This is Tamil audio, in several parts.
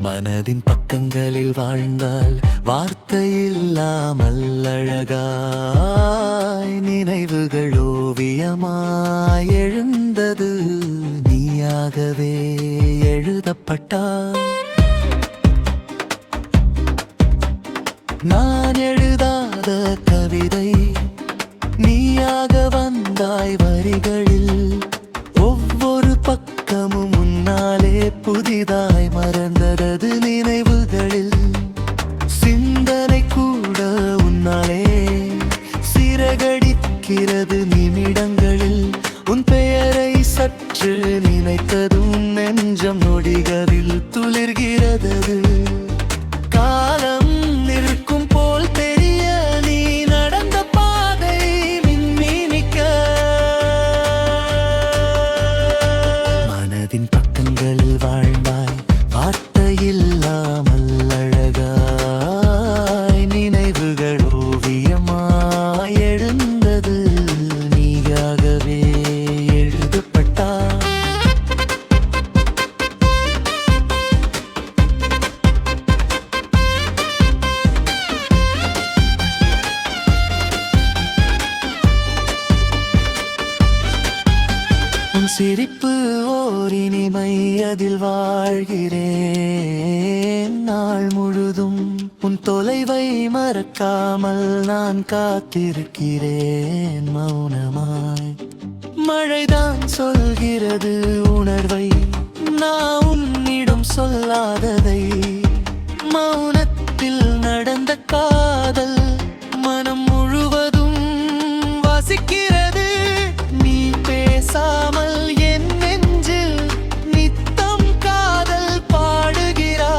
மனதின் பக்கங்களில் வாழ்ந்தால் வார்த்தை இல்லாமல் அழகாய் நினைவுகள் ஓவியமாய் எழுந்தது நீயாகவே எழுதப்பட்டாய். நான் எழுதாத கவிதை நீயாக வந்தாய் வரிகளில். ஒவ்வொரு பக்கமும் முன்னாலே புதிதாய் மறந்தது நினைவுகளில். சிந்தனை கூட உன்னாலே சிறகடிக்கிறது நிமிடங்களில். உன் பெயரை சற்று நினைத்ததும் நெஞ்சம் நொடிகளில் துளிர்கிறது. காலம் நிற்கும் போல் தெரிய நீ நடந்த பாதை மின்மினிக்க. மனதின் பக்கங்களில் வாழ்ந்தாய் வார்த்தை இல்லாமல் அழகாய் நினைவுகள் ஓவியமாய் எழுந்தது நீயாகவே எழுதப்பட்டாய். உன் சிரிப்பு ஓர் இனிமை, அதில் வாழ்கிறேன் நாள் முழுதும். உன் தொலைவை மறக்காமல் நான் காத்திருக்கிறேன் மௌனமாய். மழைதான் சொல்கிறது உணர்வை, நான் உன்னிடம் சொல்லாததை. மௌனத்தில் நடந்த காதல் மனம் முழுவதும் வாசிக்கிறது. நீ பேசாமல் என் நெஞ்சில் நித்தம் காதல் பாடுகிறாய்.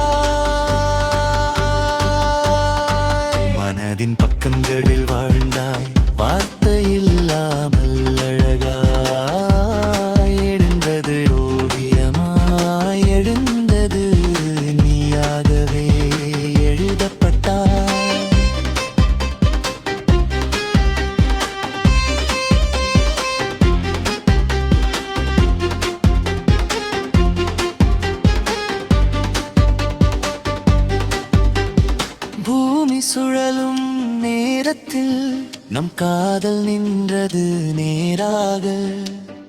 மனதின் பக்கங்களில் வாழ்ந்தாய் வார்த்தை இல்லாமல் அழகாய் எழுந்தது ஓவியமாய் எழுந்தது நீயாகவே எழுதப்பட்டாய். பூமி சுழலும் நேரத்தில் நம் காதல் நின்றது நேராக.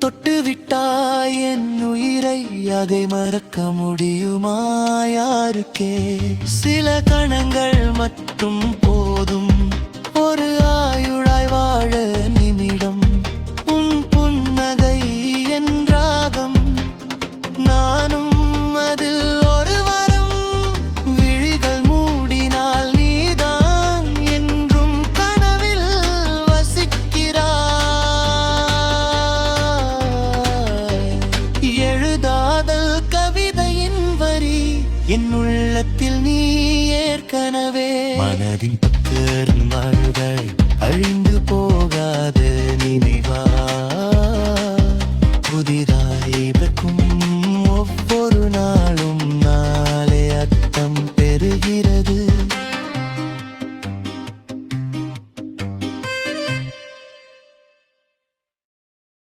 தொட்டுவிட்டாய் என் உயிரை, அதை மறக்க முடியுமா யாருக்கே? சில கணங்கள் மட்டும் போதும் ஒரு ஆயுளாய் வாழ நிமிடம். உன் புன்னகை என் ராகம், நானும் அதில் ஒரு வரம். விழிகள் மூடினால் நீதான் என்றும் கனவில் வசிக்கிறாய். எழுதாதல் கவிதையின் வரி, என் உள்ளத்தில் நீ ஏற்கனவே. மனதின்